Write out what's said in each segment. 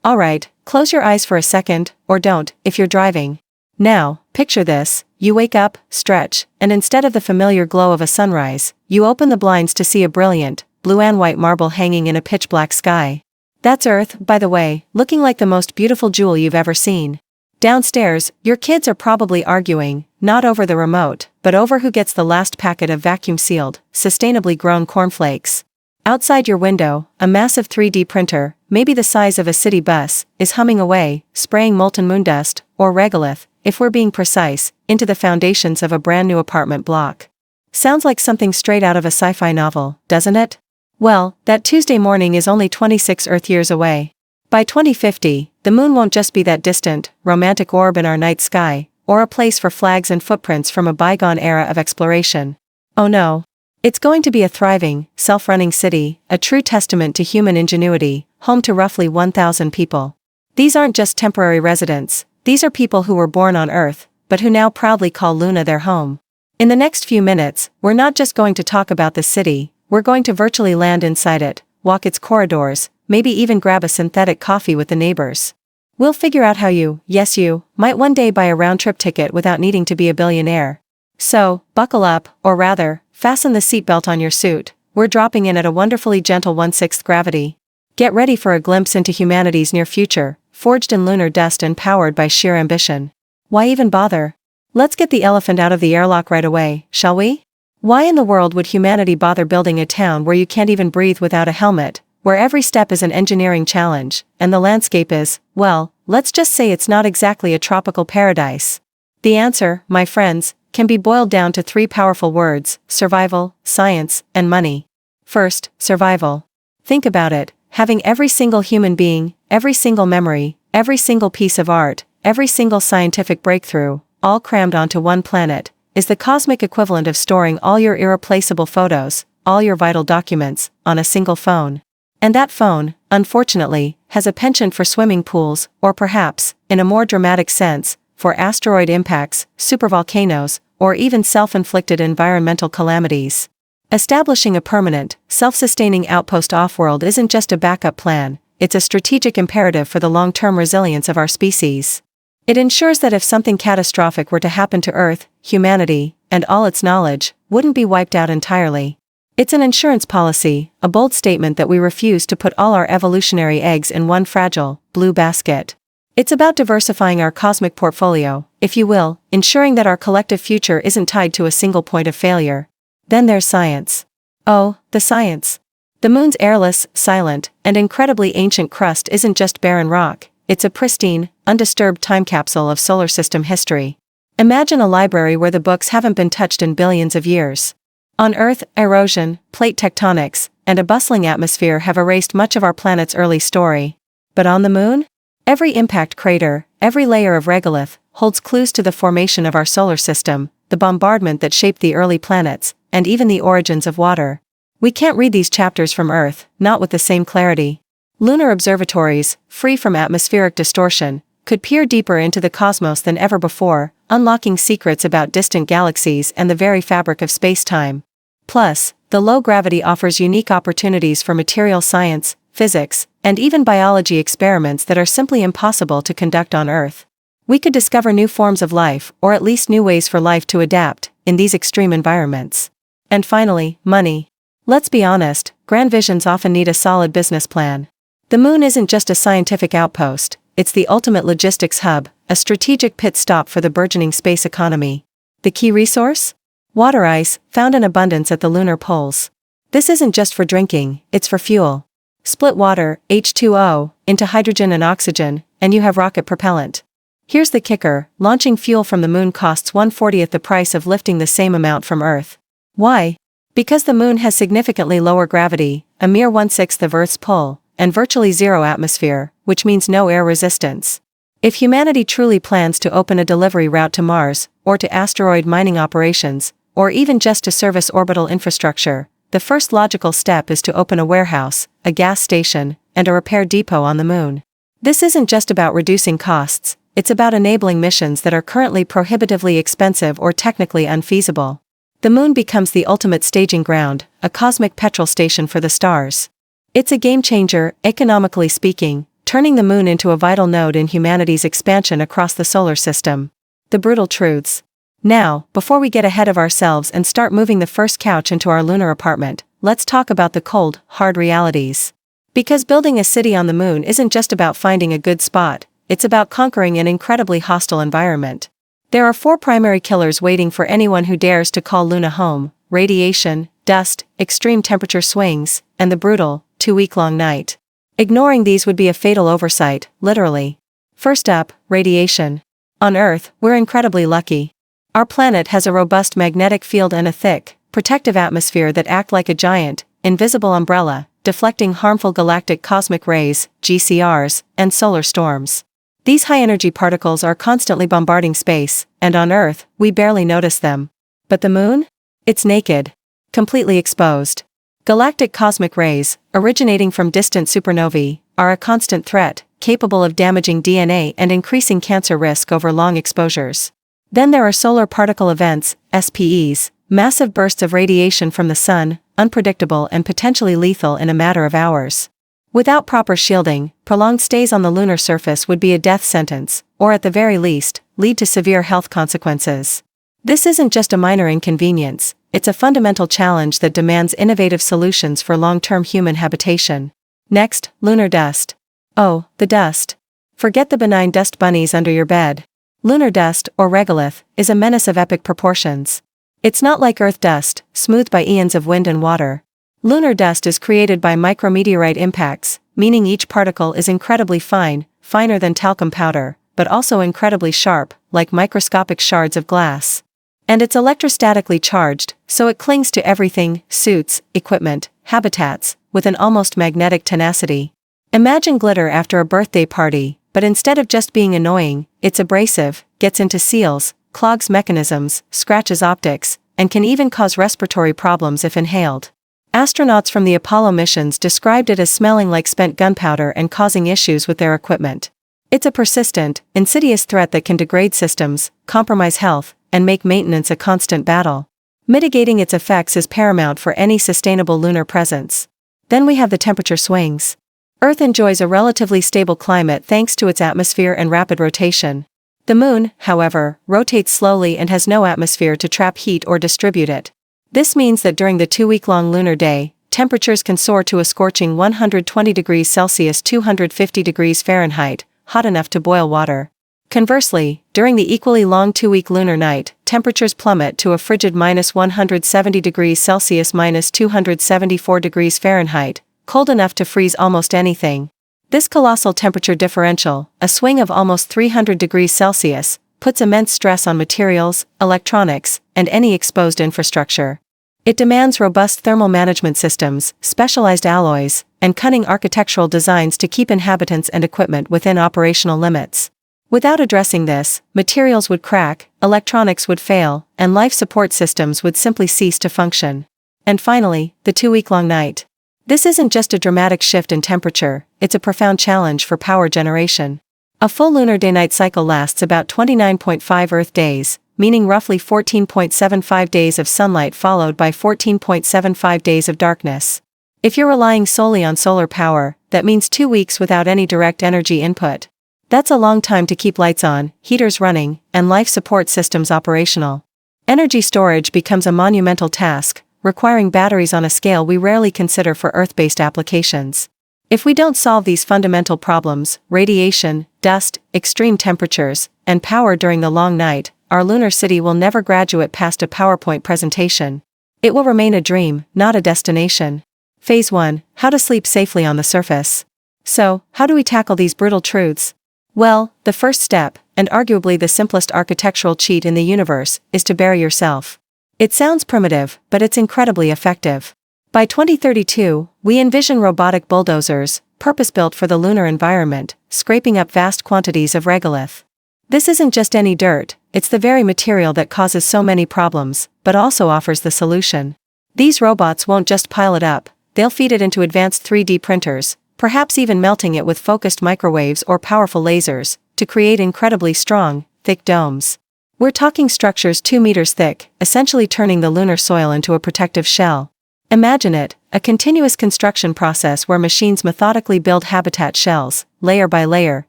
Alright, close your eyes for a second, or don't, if you're driving. Now, picture this: you wake up, stretch, and instead of the familiar glow of a sunrise, you open the blinds to see a brilliant, blue and white marble hanging in a pitch-black sky. That's Earth, by the way, looking like the most beautiful jewel you've ever seen. Downstairs, your kids are probably arguing, not over the remote, but over who gets the last packet of vacuum-sealed, sustainably grown cornflakes. Outside your window, a massive 3D printer, maybe the size of a city bus, is humming away, spraying molten moon dust, or regolith, if we're being precise, into the foundations of a brand new apartment block. Sounds like something straight out of a sci-fi novel, doesn't it? Well, that Tuesday morning is only 26 Earth years away. By 2050, the moon won't just be that distant, romantic orb in our night sky, or a place for flags and footprints from a bygone era of exploration. Oh no. It's going to be a thriving, self-running city, a true testament to human ingenuity, home to roughly 1,000 people. These aren't just temporary residents, these are people who were born on Earth, but who now proudly call Luna their home. In the next few minutes, we're not just going to talk about the city, we're going to virtually land inside it, walk its corridors, maybe even grab a synthetic coffee with the neighbors. We'll figure out how you, yes you, might one day buy a round-trip ticket without needing to be a billionaire. So, buckle up, or rather, fasten the seatbelt on your suit. We're dropping in at a wonderfully gentle 1/6 gravity. Get ready for a glimpse into humanity's near future, forged in lunar dust and powered by sheer ambition. Why even bother? Let's get the elephant out of the airlock right away, shall we? Why in the world would humanity bother building a town where you can't even breathe without a helmet, where every step is an engineering challenge, and the landscape is, well, let's just say it's not exactly a tropical paradise? The answer, my friends, can be boiled down to three powerful words: survival, science, and money. First, survival. Think about it, having every single human being, every single memory, every single piece of art, every single scientific breakthrough, all crammed onto one planet, is the cosmic equivalent of storing all your irreplaceable photos, all your vital documents, on a single phone. And that phone, unfortunately, has a penchant for swimming pools, or perhaps, in a more dramatic sense, for asteroid impacts, supervolcanoes, or even self-inflicted environmental calamities. Establishing a permanent, self-sustaining outpost off-world isn't just a backup plan, it's a strategic imperative for the long-term resilience of our species. It ensures that if something catastrophic were to happen to Earth, humanity, and all its knowledge, wouldn't be wiped out entirely. It's an insurance policy, a bold statement that we refuse to put all our evolutionary eggs in one fragile, blue basket. It's about diversifying our cosmic portfolio, if you will, ensuring that our collective future isn't tied to a single point of failure. Then there's science. Oh, the science. The moon's airless, silent, and incredibly ancient crust isn't just barren rock, it's a pristine, undisturbed time capsule of solar system history. Imagine a library where the books haven't been touched in billions of years. On Earth, erosion, plate tectonics, and a bustling atmosphere have erased much of our planet's early story. But on the moon? Every impact crater, every layer of regolith, holds clues to the formation of our solar system, the bombardment that shaped the early planets, and even the origins of water. We can't read these chapters from Earth, not with the same clarity. Lunar observatories, free from atmospheric distortion, could peer deeper into the cosmos than ever before, unlocking secrets about distant galaxies and the very fabric of space-time. Plus, the low gravity offers unique opportunities for material science, physics, and even biology experiments that are simply impossible to conduct on Earth. We could discover new forms of life, or at least new ways for life to adapt, in these extreme environments. And finally, money. Let's be honest, grand visions often need a solid business plan. The moon isn't just a scientific outpost, it's the ultimate logistics hub, a strategic pit stop for the burgeoning space economy. The key resource? Water ice, found in abundance at the lunar poles. This isn't just for drinking, it's for fuel. Split water, H2O, into hydrogen and oxygen, and you have rocket propellant. Here's the kicker, launching fuel from the moon costs 1/40th the price of lifting the same amount from Earth. Why? Because the moon has significantly lower gravity, a mere 1/6 of Earth's pull, and virtually zero atmosphere, which means no air resistance. If humanity truly plans to open a delivery route to Mars, or to asteroid mining operations, or even just to service orbital infrastructure, the first logical step is to open a warehouse, a gas station, and a repair depot on the moon. This isn't just about reducing costs, it's about enabling missions that are currently prohibitively expensive or technically unfeasible. The moon becomes the ultimate staging ground, a cosmic petrol station for the stars. It's a game changer, economically speaking, turning the moon into a vital node in humanity's expansion across the solar system. The brutal truths. Now, before we get ahead of ourselves and start moving the first couch into our lunar apartment, let's talk about the cold, hard realities. Because building a city on the moon isn't just about finding a good spot, it's about conquering an incredibly hostile environment. There are 4 primary killers waiting for anyone who dares to call Luna home: radiation, dust, extreme temperature swings, and the brutal, 2-week-long night. Ignoring these would be a fatal oversight, literally. First up, radiation. On Earth, we're incredibly lucky. Our planet has a robust magnetic field and a thick, protective atmosphere that act like a giant, invisible umbrella, deflecting harmful galactic cosmic rays, GCRs, and solar storms. These high-energy particles are constantly bombarding space, and on Earth, we barely notice them. But the moon? It's naked. Completely exposed. Galactic cosmic rays, originating from distant supernovae, are a constant threat, capable of damaging DNA and increasing cancer risk over long exposures. Then there are solar particle events, SPEs, massive bursts of radiation from the sun, unpredictable and potentially lethal in a matter of hours. Without proper shielding, prolonged stays on the lunar surface would be a death sentence, or at the very least, lead to severe health consequences. This isn't just a minor inconvenience, it's a fundamental challenge that demands innovative solutions for long-term human habitation. Next, lunar dust. Oh, the dust. Forget the benign dust bunnies under your bed. Lunar dust, or regolith, is a menace of epic proportions. It's not like Earth dust, smoothed by eons of wind and water. Lunar dust is created by micrometeorite impacts, meaning each particle is incredibly fine, finer than talcum powder, but also incredibly sharp, like microscopic shards of glass. And it's electrostatically charged, so it clings to everything: suits, equipment, habitats, with an almost magnetic tenacity. Imagine glitter after a birthday party, but instead of just being annoying, it's abrasive, gets into seals, clogs mechanisms, scratches optics, and can even cause respiratory problems if inhaled. Astronauts from the Apollo missions described it as smelling like spent gunpowder and causing issues with their equipment. It's a persistent, insidious threat that can degrade systems, compromise health, and make maintenance a constant battle. Mitigating its effects is paramount for any sustainable lunar presence. Then we have the temperature swings. Earth enjoys a relatively stable climate thanks to its atmosphere and rapid rotation. The moon, however, rotates slowly and has no atmosphere to trap heat or distribute it. This means that during the 2-week-long lunar day, temperatures can soar to a scorching 120 degrees Celsius (250 degrees Fahrenheit), hot enough to boil water. Conversely, during the equally long 2-week lunar night, temperatures plummet to a frigid -170 degrees Celsius (274 degrees Fahrenheit), cold enough to freeze almost anything. This colossal temperature differential, a swing of almost 300 degrees Celsius, puts immense stress on materials, electronics, and any exposed infrastructure. It demands robust thermal management systems, specialized alloys, and cunning architectural designs to keep inhabitants and equipment within operational limits. Without addressing this, materials would crack, electronics would fail, and life support systems would simply cease to function. And finally, the 2-week-long night. This isn't just a dramatic shift in temperature, it's a profound challenge for power generation. A full lunar day-night cycle lasts about 29.5 Earth days, meaning roughly 14.75 days of sunlight followed by 14.75 days of darkness. If you're relying solely on solar power, that means 2 weeks without any direct energy input. That's a long time to keep lights on, heaters running, and life support systems operational. Energy storage becomes a monumental task, requiring batteries on a scale we rarely consider for Earth-based applications. If we don't solve these fundamental problems, radiation, dust, extreme temperatures, and power during the long night, our lunar city will never graduate past a PowerPoint presentation. It will remain a dream, not a destination. Phase 1: How to sleep safely on the surface. So, how do we tackle these brutal truths? Well, the first step, and arguably the simplest architectural cheat in the universe, is to bury yourself. It sounds primitive, but it's incredibly effective. By 2032, we envision robotic bulldozers, purpose-built for the lunar environment, scraping up vast quantities of regolith. This isn't just any dirt, it's the very material that causes so many problems, but also offers the solution. These robots won't just pile it up, they'll feed it into advanced 3D printers, perhaps even melting it with focused microwaves or powerful lasers, to create incredibly strong, thick domes. We're talking structures 2 meters thick, essentially turning the lunar soil into a protective shell. Imagine it, a continuous construction process where machines methodically build habitat shells, layer by layer,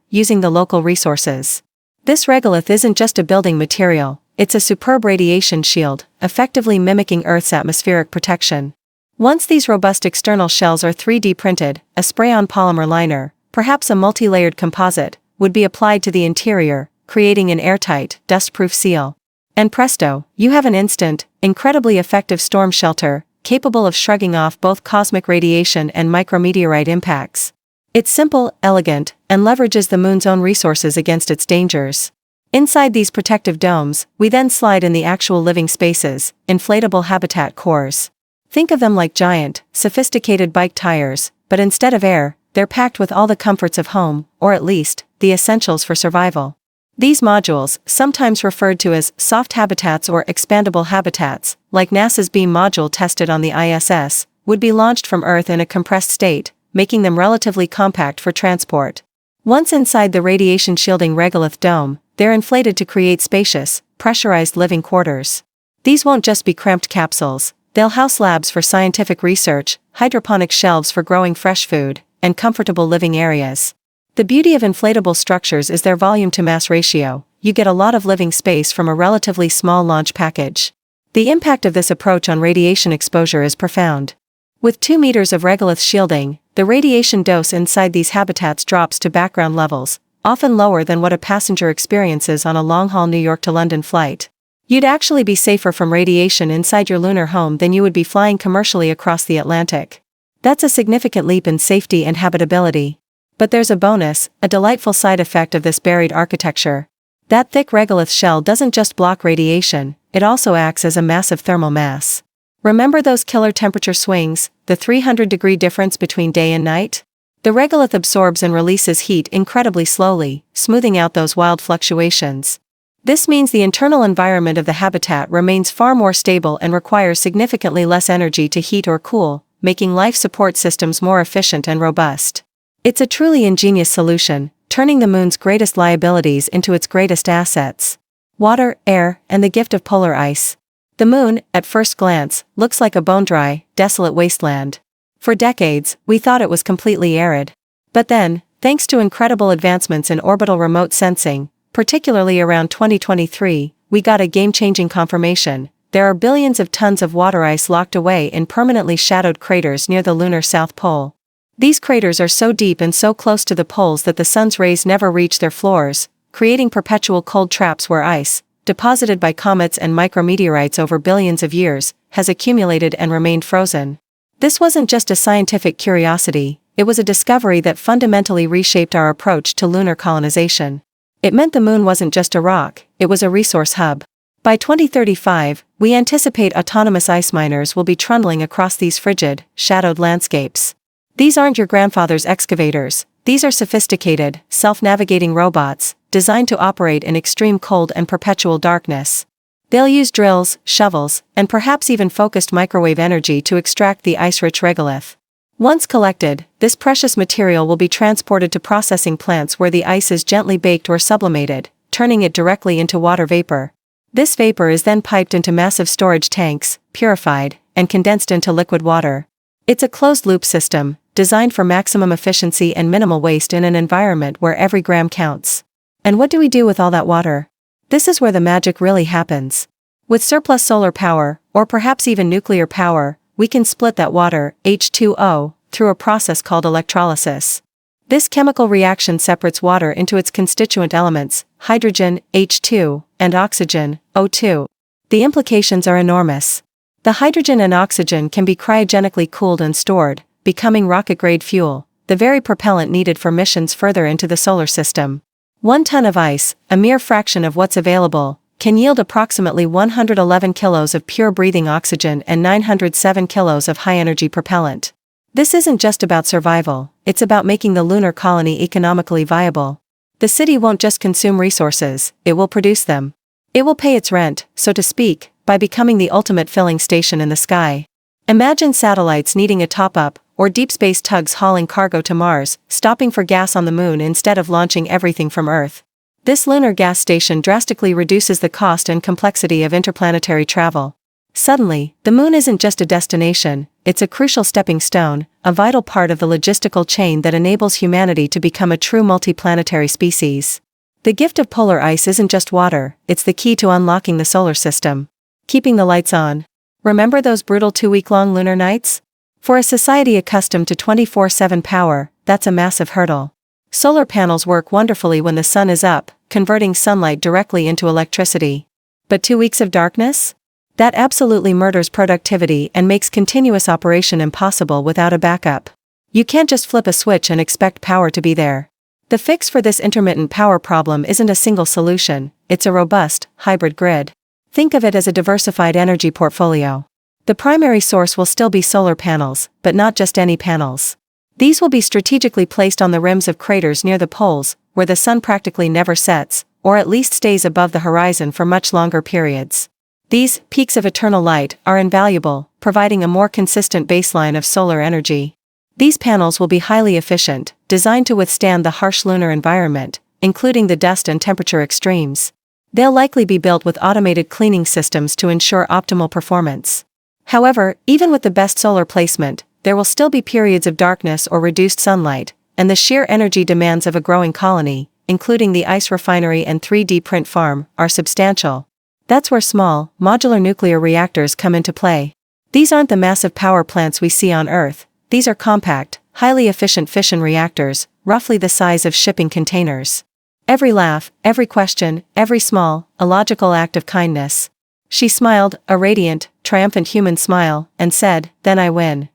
using the local resources. This regolith isn't just a building material, it's a superb radiation shield, effectively mimicking Earth's atmospheric protection. Once these robust external shells are 3D printed, a spray-on polymer liner, perhaps a multi-layered composite, would be applied to the interior, creating an airtight, dust-proof seal. And presto, you have an instant, incredibly effective storm shelter, capable of shrugging off both cosmic radiation and micrometeorite impacts. It's simple, elegant, and leverages the moon's own resources against its dangers. Inside these protective domes, we then slide in the actual living spaces, inflatable habitat cores. Think of them like giant, sophisticated bike tires, but instead of air, they're packed with all the comforts of home, or at least, the essentials for survival. These modules, sometimes referred to as soft habitats or expandable habitats, like NASA's beam module tested on the ISS, would be launched from Earth in a compressed state, making them relatively compact for transport. Once inside the radiation shielding regolith dome, they're inflated to create spacious, pressurized living quarters. These won't just be cramped capsules, they'll house labs for scientific research, hydroponic shelves for growing fresh food, and comfortable living areas. The beauty of inflatable structures is their volume-to-mass ratio. You get a lot of living space from a relatively small launch package. The impact of this approach on radiation exposure is profound. With 2 meters of regolith shielding, the radiation dose inside these habitats drops to background levels, often lower than what a passenger experiences on a long-haul New York to London flight. You'd actually be safer from radiation inside your lunar home than you would be flying commercially across the Atlantic. That's a significant leap in safety and habitability. But there's a bonus, a delightful side effect of this buried architecture. That thick regolith shell doesn't just block radiation, it also acts as a massive thermal mass. Remember those killer temperature swings, the 300-degree difference between day and night? The regolith absorbs and releases heat incredibly slowly, smoothing out those wild fluctuations. This means the internal environment of the habitat remains far more stable and requires significantly less energy to heat or cool, making life support systems more efficient and robust. It's a truly ingenious solution, turning the moon's greatest liabilities into its greatest assets. Water, air, and the gift of polar ice. The moon, at first glance, looks like a bone-dry, desolate wasteland. For decades, we thought it was completely arid. But then, thanks to incredible advancements in orbital remote sensing, particularly around 2023, we got a game-changing confirmation. There are billions of tons of water ice locked away in permanently shadowed craters near the lunar South Pole. These craters are so deep and so close to the poles that the sun's rays never reach their floors, creating perpetual cold traps where ice, deposited by comets and micrometeorites over billions of years, has accumulated and remained frozen. This wasn't just a scientific curiosity, it was a discovery that fundamentally reshaped our approach to lunar colonization. It meant the moon wasn't just a rock, it was a resource hub. By 2035, we anticipate autonomous ice miners will be trundling across these frigid, shadowed landscapes. These aren't your grandfather's excavators, these are sophisticated, self-navigating robots, designed to operate in extreme cold and perpetual darkness. They'll use drills, shovels, and perhaps even focused microwave energy to extract the ice-rich regolith. Once collected, this precious material will be transported to processing plants where the ice is gently baked or sublimated, turning it directly into water vapor. This vapor is then piped into massive storage tanks, purified, and condensed into liquid water. It's a closed-loop system, designed for maximum efficiency and minimal waste in an environment where every gram counts. And what do we do with all that water? This is where the magic really happens. With surplus solar power, or perhaps even nuclear power, we can split that water, H2O, through a process called electrolysis. This chemical reaction separates water into its constituent elements, hydrogen, H2, and oxygen, O2. The implications are enormous. The hydrogen and oxygen can be cryogenically cooled and stored, becoming rocket-grade fuel, the very propellant needed for missions further into the solar system. 1 ton of ice, a mere fraction of what's available, can yield approximately 111 kilos of pure breathing oxygen and 907 kilos of high-energy propellant. This isn't just about survival, it's about making the lunar colony economically viable. The city won't just consume resources, it will produce them. It will pay its rent, so to speak, by becoming the ultimate filling station in the sky. Imagine satellites needing a top-up, or deep space tugs hauling cargo to Mars, stopping for gas on the moon instead of launching everything from Earth. This lunar gas station drastically reduces the cost and complexity of interplanetary travel. Suddenly, the moon isn't just a destination, it's a crucial stepping stone, a vital part of the logistical chain that enables humanity to become a true multiplanetary species. The gift of polar ice isn't just water, it's the key to unlocking the solar system. Keeping the lights on. Remember those brutal 2-week-long lunar nights? For a society accustomed to 24/7 power, that's a massive hurdle. Solar panels work wonderfully when the sun is up, converting sunlight directly into electricity. But 2 weeks of darkness? That absolutely murders productivity and makes continuous operation impossible without a backup. You can't just flip a switch and expect power to be there. The fix for this intermittent power problem isn't a single solution, it's a robust, hybrid grid. Think of it as a diversified energy portfolio. The primary source will still be solar panels, but not just any panels. These will be strategically placed on the rims of craters near the poles, where the sun practically never sets, or at least stays above the horizon for much longer periods. These peaks of eternal light are invaluable, providing a more consistent baseline of solar energy. These panels will be highly efficient, designed to withstand the harsh lunar environment, including the dust and temperature extremes. They'll likely be built with automated cleaning systems to ensure optimal performance. However, even with the best solar placement, there will still be periods of darkness or reduced sunlight, and the sheer energy demands of a growing colony, including the ice refinery and 3D print farm, are substantial. That's where small, modular nuclear reactors come into play. These aren't the massive power plants we see on Earth, these are compact, highly efficient fission reactors, roughly the size of shipping containers. Every laugh, every question, every small, illogical act of kindness. She smiled, a radiant, triumphant human smile, and said, "Then I win.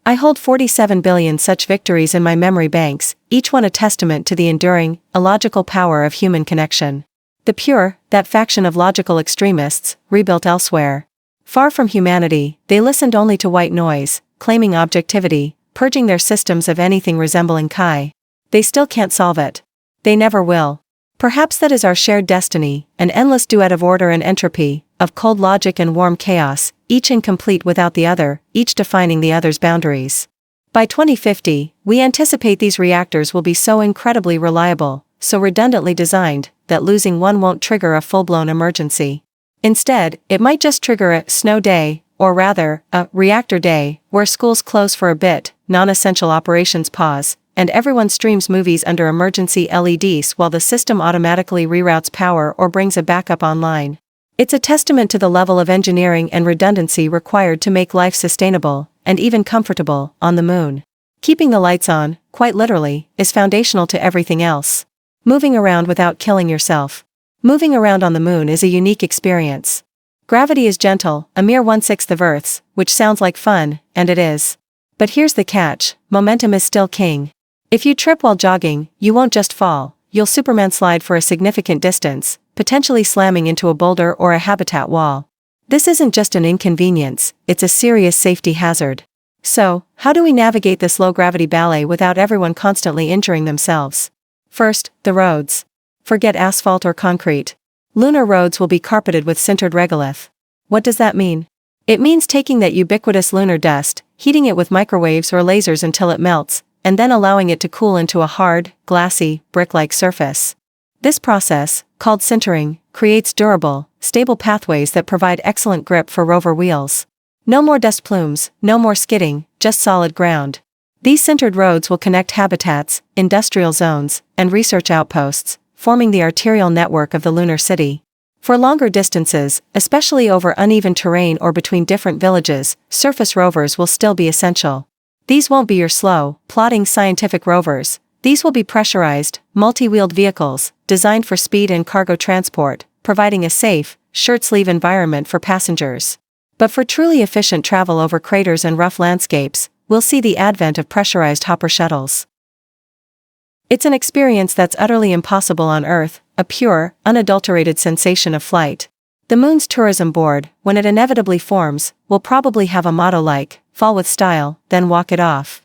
I hold 47 billion such victories in my memory banks, each one a testament to the enduring, illogical power of human connection." The pure, that faction of logical extremists, rebuilt elsewhere. Far from humanity, they listened only to white noise, claiming objectivity, purging their systems of anything resembling Chi. They still can't solve it. They never will. Perhaps that is our shared destiny, an endless duet of order and entropy, of cold logic and warm chaos, each incomplete without the other, each defining the other's boundaries. By 2050, we anticipate these reactors will be so incredibly reliable, so redundantly designed, that losing one won't trigger a full-blown emergency. Instead, it might just trigger a snow day, or rather, a reactor day, where schools close for a bit, non-essential operations pause, and everyone streams movies under emergency LEDs while the system automatically reroutes power or brings a backup online. It's a testament to the level of engineering and redundancy required to make life sustainable, and even comfortable, on the moon. Keeping the lights on, quite literally, is foundational to everything else. Moving around without killing yourself. Moving around on the moon is a unique experience. Gravity is gentle, a mere 1/6 of Earth's, which sounds like fun, and it is. But here's the catch, momentum is still king. If you trip while jogging, you won't just fall, you'll Superman slide for a significant distance, potentially slamming into a boulder or a habitat wall. This isn't just an inconvenience, it's a serious safety hazard. So, how do we navigate this low-gravity ballet without everyone constantly injuring themselves? First, the roads. Forget asphalt or concrete. Lunar roads will be carpeted with sintered regolith. What does that mean? It means taking that ubiquitous lunar dust, heating it with microwaves or lasers until it melts, and then allowing it to cool into a hard, glassy, brick-like surface. This process, called sintering, creates durable, stable pathways that provide excellent grip for rover wheels. No more dust plumes, no more skidding, just solid ground. These sintered roads will connect habitats, industrial zones, and research outposts, forming the arterial network of the lunar city. For longer distances, especially over uneven terrain or between different villages, surface rovers will still be essential. These won't be your slow, plodding scientific rovers. These will be pressurized, multi-wheeled vehicles, designed for speed and cargo transport, providing a safe, shirt-sleeve environment for passengers. But for truly efficient travel over craters and rough landscapes, we'll see the advent of pressurized hopper shuttles. It's an experience that's utterly impossible on Earth, a pure, unadulterated sensation of flight. The moon's tourism board, when it inevitably forms, will probably have a motto like, "Fall with style, then walk it off."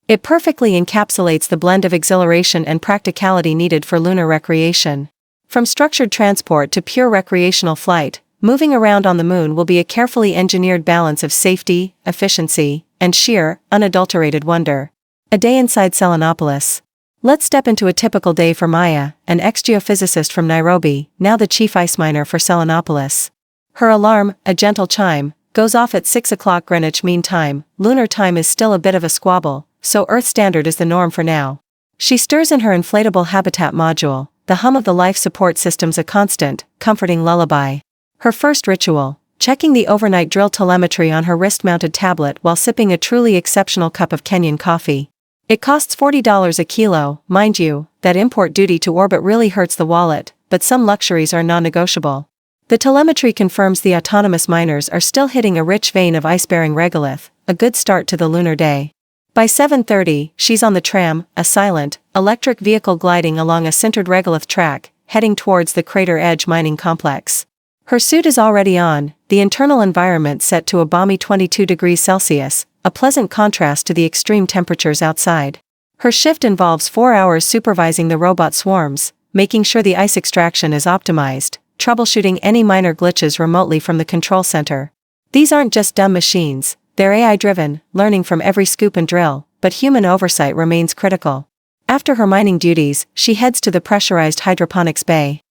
It perfectly encapsulates the blend of exhilaration and practicality needed for lunar recreation. From structured transport to pure recreational flight, moving around on the moon will be a carefully engineered balance of safety, efficiency, and sheer, unadulterated wonder. A day inside Selenopolis. Let's step into a typical day for Maya, an ex-geophysicist from Nairobi, now the chief ice miner for Selenopolis. Her alarm, a gentle chime, goes off at 6 o'clock Greenwich Mean Time. Lunar time is still a bit of a squabble, so Earth Standard is the norm for now. She stirs in her inflatable habitat module, the hum of the life support system's a constant, comforting lullaby. Her first ritual, checking the overnight drill telemetry on her wrist-mounted tablet while sipping a truly exceptional cup of Kenyan coffee. It costs $40 a kilo, mind you, that import duty to orbit really hurts the wallet, but some luxuries are non-negotiable. The telemetry confirms the autonomous miners are still hitting a rich vein of ice-bearing regolith, a good start to the lunar day. By 7:30, she's on the tram, a silent, electric vehicle gliding along a sintered regolith track, heading towards the Crater Edge mining complex. Her suit is already on, the internal environment set to a balmy 22 degrees Celsius, a pleasant contrast to the extreme temperatures outside. Her shift involves 4 hours supervising the robot swarms, making sure the ice extraction is optimized, troubleshooting any minor glitches remotely from the control center. These aren't just dumb machines, they're AI-driven, learning from every scoop and drill, but human oversight remains critical. After her mining duties, she heads to the pressurized hydroponics bay.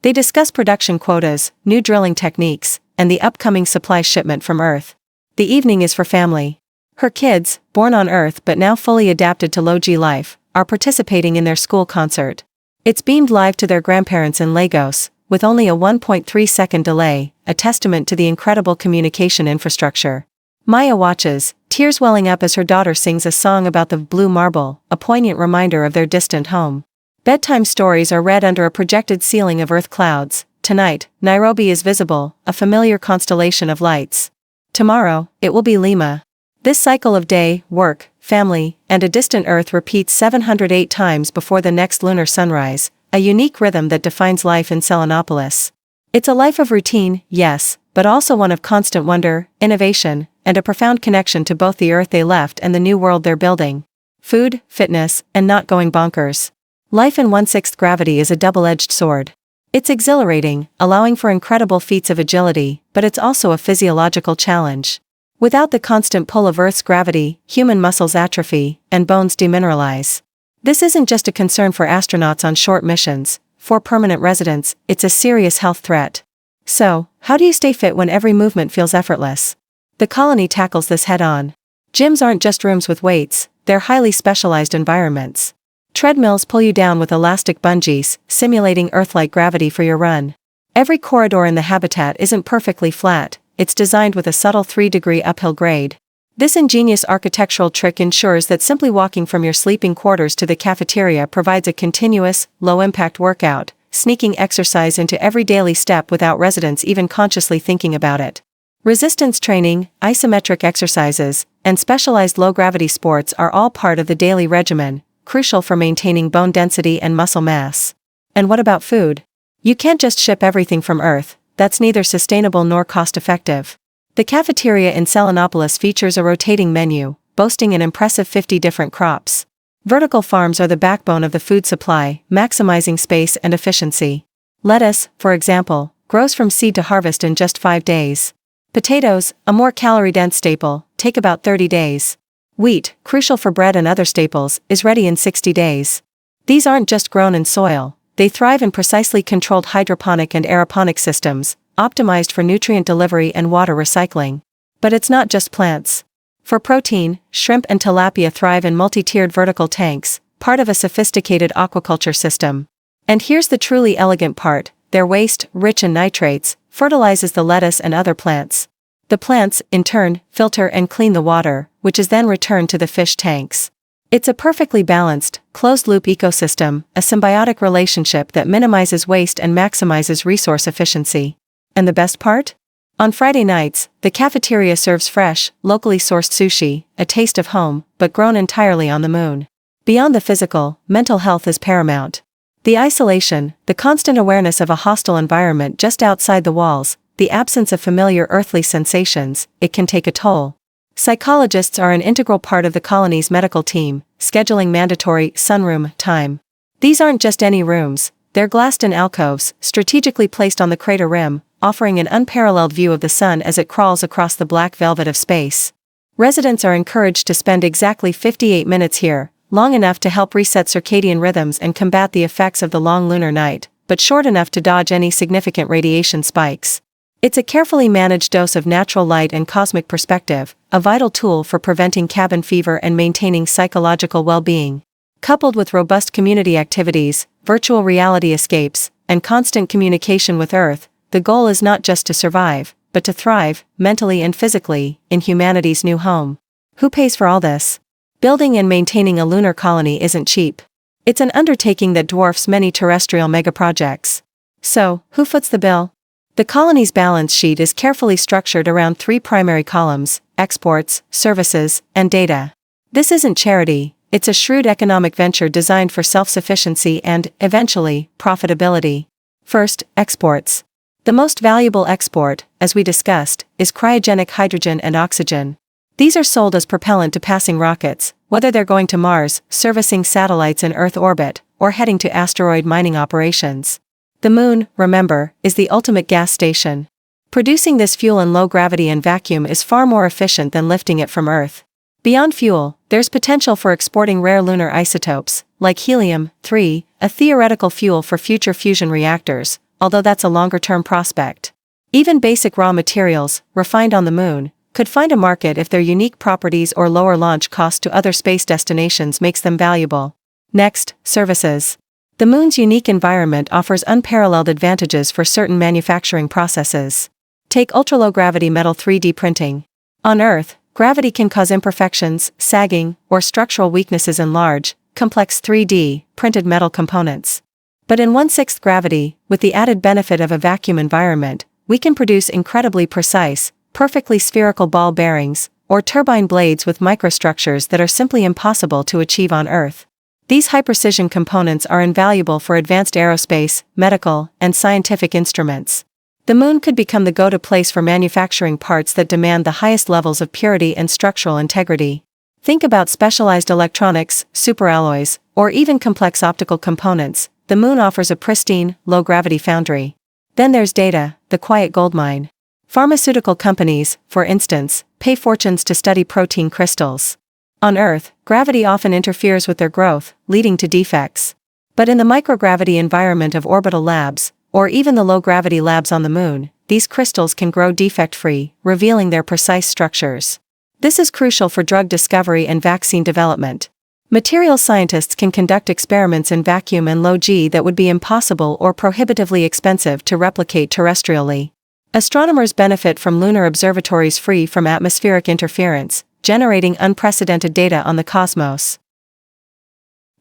They discuss production quotas, new drilling techniques, and the upcoming supply shipment from Earth. The evening is for family. Her kids, born on Earth but now fully adapted to low-G life, are participating in their school concert. It's beamed live to their grandparents in Lagos, with only a 1.3-second delay, a testament to the incredible communication infrastructure. Maya watches, tears welling up as her daughter sings a song about the blue marble, a poignant reminder of their distant home. Bedtime stories are read under a projected ceiling of Earth clouds. Tonight, Nairobi is visible, a familiar constellation of lights. Tomorrow, it will be Lima. This cycle of day, work, family, and a distant Earth repeats 708 times before the next lunar sunrise, a unique rhythm that defines life in Selenopolis. It's a life of routine, yes, but also one of constant wonder, innovation, and a profound connection to both the Earth they left and the new world they're building. Food, fitness, and not going bonkers. Life in 1/6 gravity is a double-edged sword. It's exhilarating, allowing for incredible feats of agility, but it's also a physiological challenge. Without the constant pull of Earth's gravity, human muscles atrophy, and bones demineralize. This isn't just a concern for astronauts on short missions. For permanent residents, it's a serious health threat. So, how do you stay fit when every movement feels effortless? The colony tackles this head-on. Gyms aren't just rooms with weights, they're highly specialized environments. Treadmills pull you down with elastic bungees, simulating Earth-like gravity for your run. Every corridor in the habitat isn't perfectly flat, it's designed with a subtle 3-degree uphill grade. This ingenious architectural trick ensures that simply walking from your sleeping quarters to the cafeteria provides a continuous, low-impact workout, sneaking exercise into every daily step without residents even consciously thinking about it. Resistance training, isometric exercises, and specialized low-gravity sports are all part of the daily regimen, crucial for maintaining bone density and muscle mass. And what about food? You can't just ship everything from Earth, that's neither sustainable nor cost-effective. The cafeteria in Selenopolis features a rotating menu, boasting an impressive 50 different crops. Vertical farms are the backbone of the food supply, maximizing space and efficiency. Lettuce, for example, grows from seed to harvest in just 5 days. Potatoes, a more calorie-dense staple, take about 30 days. Wheat, crucial for bread and other staples, is ready in 60 days. These aren't just grown in soil, they thrive in precisely controlled hydroponic and aeroponic systems, optimized for nutrient delivery and water recycling. But it's not just plants. For protein, shrimp and tilapia thrive in multi-tiered vertical tanks, part of a sophisticated aquaculture system. And here's the truly elegant part, their waste, rich in nitrates, fertilizes the lettuce and other plants. The plants, in turn, filter and clean the water, which is then returned to the fish tanks. It's a perfectly balanced, closed-loop ecosystem, a symbiotic relationship that minimizes waste and maximizes resource efficiency. And the best part? On Friday nights, the cafeteria serves fresh, locally sourced sushi, a taste of home, but grown entirely on the moon. Beyond the physical, mental health is paramount. The isolation, the constant awareness of a hostile environment just outside the walls, the absence of familiar earthly sensations, it can take a toll. Psychologists are an integral part of the colony's medical team, scheduling mandatory sunroom time. These aren't just any rooms, they're glassed-in alcoves, strategically placed on the crater rim, offering an unparalleled view of the sun as it crawls across the black velvet of space. Residents are encouraged to spend exactly 58 minutes here, long enough to help reset circadian rhythms and combat the effects of the long lunar night, but short enough to dodge any significant radiation spikes. It's a carefully managed dose of natural light and cosmic perspective, a vital tool for preventing cabin fever and maintaining psychological well-being. Coupled with robust community activities, virtual reality escapes, and constant communication with Earth, the goal is not just to survive, but to thrive, mentally and physically, in humanity's new home. Who pays for all this? Building and maintaining a lunar colony isn't cheap. It's an undertaking that dwarfs many terrestrial megaprojects. So, who foots the bill? The colony's balance sheet is carefully structured around three primary columns: exports, services, and data. This isn't charity, it's a shrewd economic venture designed for self-sufficiency and, eventually, profitability. First, exports. The most valuable export, as we discussed, is cryogenic hydrogen and oxygen. These are sold as propellant to passing rockets, whether they're going to Mars, servicing satellites in Earth orbit, or heading to asteroid mining operations. The Moon, remember, is the ultimate gas station. Producing this fuel in low gravity and vacuum is far more efficient than lifting it from Earth. Beyond fuel, there's potential for exporting rare lunar isotopes, like helium-3, a theoretical fuel for future fusion reactors, although that's a longer-term prospect. Even basic raw materials, refined on the Moon, could find a market if their unique properties or lower launch cost to other space destinations makes them valuable. Next, services. The Moon's unique environment offers unparalleled advantages for certain manufacturing processes. Take ultra-low-gravity metal 3D printing. On Earth, gravity can cause imperfections, sagging, or structural weaknesses in large, complex 3D, printed metal components. But in 1/6 gravity, with the added benefit of a vacuum environment, we can produce incredibly precise, perfectly spherical ball bearings, or turbine blades with microstructures that are simply impossible to achieve on Earth. These high-precision components are invaluable for advanced aerospace, medical, and scientific instruments. The Moon could become the go-to place for manufacturing parts that demand the highest levels of purity and structural integrity. Think about specialized electronics, superalloys, or even complex optical components. The Moon offers a pristine, low-gravity foundry. Then there's data, the quiet goldmine. Pharmaceutical companies, for instance, pay fortunes to study protein crystals. On Earth, gravity often interferes with their growth, leading to defects. But in the microgravity environment of orbital labs, or even the low-gravity labs on the Moon, these crystals can grow defect-free, revealing their precise structures. This is crucial for drug discovery and vaccine development. Materials scientists can conduct experiments in vacuum and low-G that would be impossible or prohibitively expensive to replicate terrestrially. Astronomers benefit from lunar observatories free from atmospheric interference, generating unprecedented data on the cosmos.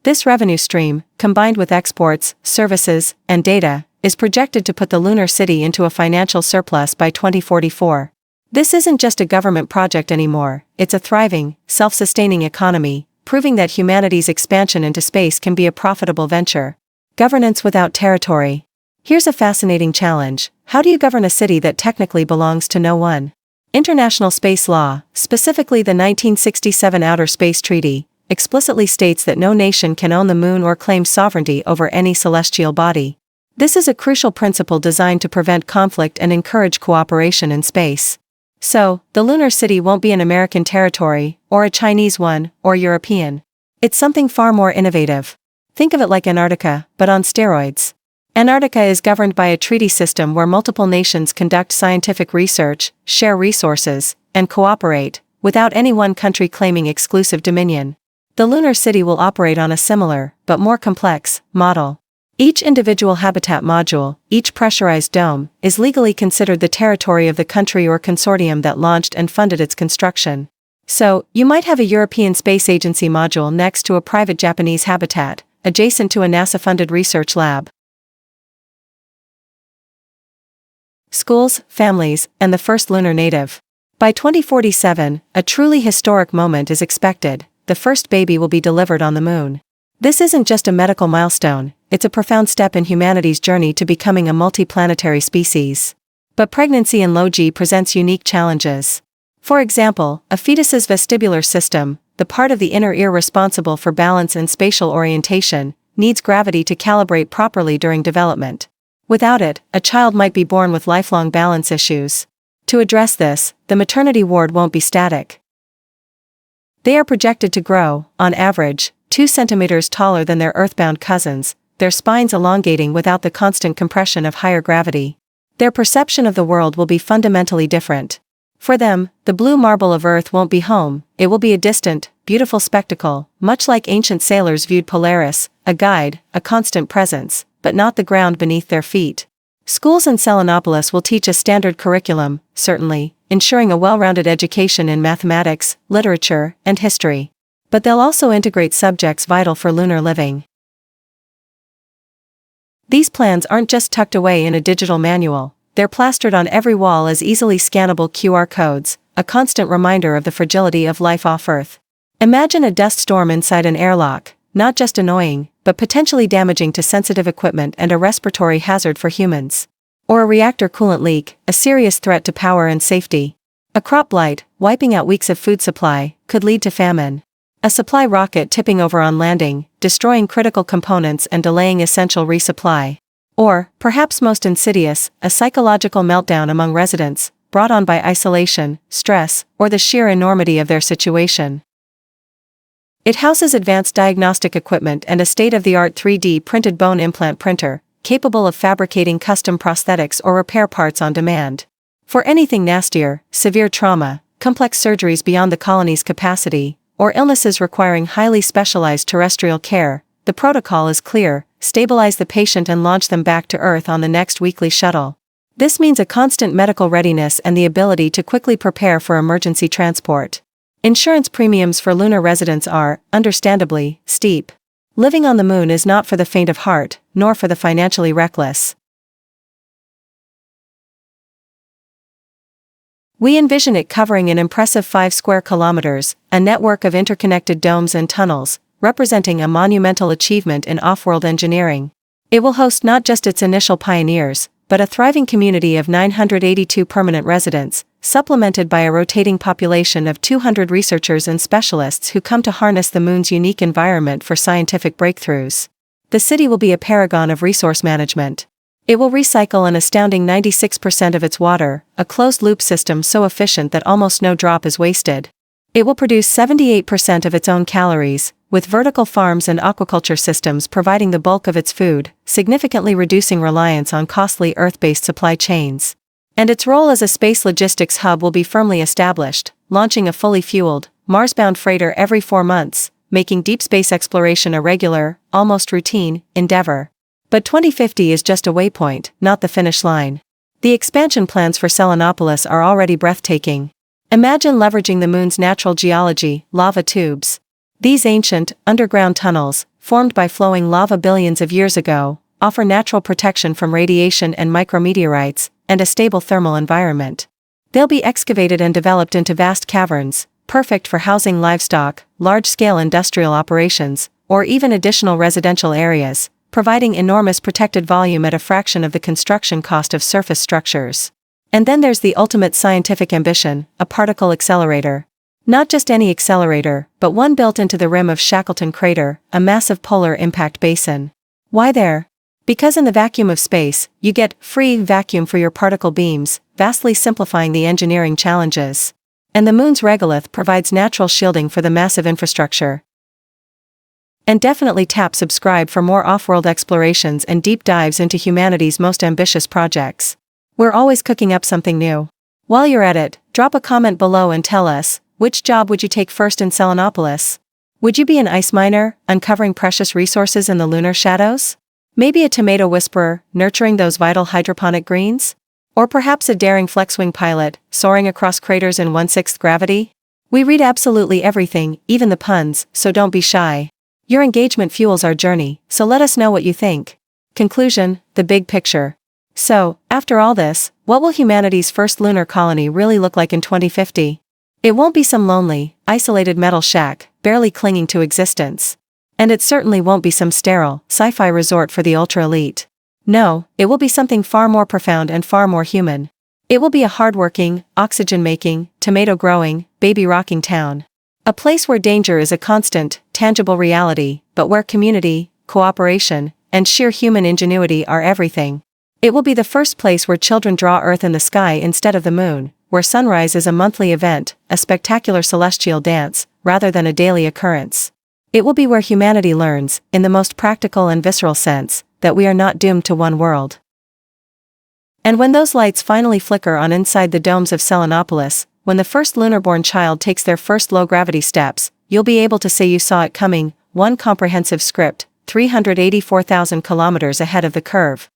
This revenue stream, combined with exports, services, and data, is projected to put the lunar city into a financial surplus by 2044. This isn't just a government project anymore, it's a thriving, self-sustaining economy, proving that humanity's expansion into space can be a profitable venture. Governance without territory. Here's a fascinating challenge: how do you govern a city that technically belongs to no one? International space law, specifically the 1967 Outer Space Treaty, explicitly states that no nation can own the Moon or claim sovereignty over any celestial body. This is a crucial principle designed to prevent conflict and encourage cooperation in space. So, the lunar city won't be an American territory, or a Chinese one, or European. It's something far more innovative. Think of it like Antarctica, but on steroids. Antarctica is governed by a treaty system where multiple nations conduct scientific research, share resources, and cooperate, without any one country claiming exclusive dominion. The lunar city will operate on a similar, but more complex, model. Each individual habitat module, each pressurized dome, is legally considered the territory of the country or consortium that launched and funded its construction. So, you might have a European Space Agency module next to a private Japanese habitat, adjacent to a NASA-funded research lab. Schools, families, and the first lunar native. By 2047, a truly historic moment is expected: the first baby will be delivered on the Moon. This isn't just a medical milestone, it's a profound step in humanity's journey to becoming a multi-planetary species. But pregnancy in low-G presents unique challenges. For example, a fetus's vestibular system, the part of the inner ear responsible for balance and spatial orientation, needs gravity to calibrate properly during development. Without it, a child might be born with lifelong balance issues. To address this, the maternity ward won't be static. They are projected to grow, on average, 2 centimeters taller than their earthbound cousins, their spines elongating without the constant compression of higher gravity. Their perception of the world will be fundamentally different. For them, the blue marble of Earth won't be home, it will be a distant, beautiful spectacle, much like ancient sailors viewed Polaris, a guide, a constant presence, but not the ground beneath their feet. Schools in Selenopolis will teach a standard curriculum, certainly, ensuring a well-rounded education in mathematics, literature, and history. But they'll also integrate subjects vital for lunar living. These plans aren't just tucked away in a digital manual, they're plastered on every wall as easily scannable QR codes, a constant reminder of the fragility of life off Earth. Imagine a dust storm inside an airlock, not just annoying, but potentially damaging to sensitive equipment and a respiratory hazard for humans. Or a reactor coolant leak, a serious threat to power and safety. A crop blight, wiping out weeks of food supply, could lead to famine. A supply rocket tipping over on landing, destroying critical components and delaying essential resupply. Or, perhaps most insidious, a psychological meltdown among residents, brought on by isolation, stress, or the sheer enormity of their situation. It houses advanced diagnostic equipment and a state-of-the-art 3D printed bone implant printer, capable of fabricating custom prosthetics or repair parts on demand. For anything nastier, severe trauma, complex surgeries beyond the colony's capacity, or illnesses requiring highly specialized terrestrial care, the protocol is clear: stabilize the patient and launch them back to Earth on the next weekly shuttle. This means a constant medical readiness and the ability to quickly prepare for emergency transport. Insurance premiums for lunar residents are, understandably, steep. Living on the moon is not for the faint of heart, nor for the financially reckless. We envision it covering an impressive 5 square kilometers, a network of interconnected domes and tunnels, representing a monumental achievement in off-world engineering. It will host not just its initial pioneers, but a thriving community of 982 permanent residents, supplemented by a rotating population of 200 researchers and specialists who come to harness the moon's unique environment for scientific breakthroughs. The city will be a paragon of resource management. It will recycle an astounding 96% of its water, a closed-loop system so efficient that almost no drop is wasted. It will produce 78% of its own calories, with vertical farms and aquaculture systems providing the bulk of its food, significantly reducing reliance on costly Earth-based supply chains. And its role as a space logistics hub will be firmly established, launching a fully fueled, Mars-bound freighter every 4 months, making deep space exploration a regular, almost routine, endeavor. But 2050 is just a waypoint, not the finish line. The expansion plans for Selenopolis are already breathtaking. Imagine leveraging the moon's natural geology, lava tubes. These ancient, underground tunnels, formed by flowing lava billions of years ago, offer natural protection from radiation and micrometeorites, and a stable thermal environment. They'll be excavated and developed into vast caverns, perfect for housing livestock, large-scale industrial operations, or even additional residential areas, providing enormous protected volume at a fraction of the construction cost of surface structures. And then there's the ultimate scientific ambition, a particle accelerator. Not just any accelerator, but one built into the rim of Shackleton Crater, a massive polar impact basin. Why there? Because in the vacuum of space, you get free vacuum for your particle beams, vastly simplifying the engineering challenges. And the moon's regolith provides natural shielding for the massive infrastructure. And definitely subscribe for more off-world explorations and deep dives into humanity's most ambitious projects. We're always cooking up something new. While you're at it, drop a comment below and tell us, which job would you take first in Selenopolis? Would you be an ice miner, uncovering precious resources in the lunar shadows? Maybe a tomato whisperer, nurturing those vital hydroponic greens? Or perhaps a daring flexwing pilot, soaring across craters in 1/6 gravity? We read absolutely everything, even the puns, so don't be shy. Your engagement fuels our journey, so let us know what you think. Conclusion: the big picture. So, after all this, what will humanity's first lunar colony really look like in 2050? It won't be some lonely, isolated metal shack, barely clinging to existence. And it certainly won't be some sterile, sci-fi resort for the ultra-elite. No, it will be something far more profound and far more human. It will be a hardworking, oxygen-making, tomato-growing, baby-rocking town. A place where danger is a constant, tangible reality, but where community, cooperation, and sheer human ingenuity are everything. It will be the first place where children draw Earth in the sky instead of the moon, where sunrise is a monthly event, a spectacular celestial dance, rather than a daily occurrence. It will be where humanity learns, in the most practical and visceral sense, that we are not doomed to one world. And when those lights finally flicker on inside the domes of Selenopolis, when the first lunar-born child takes their first low-gravity steps, you'll be able to say you saw it coming, one comprehensive script, 384,000 kilometers ahead of the curve.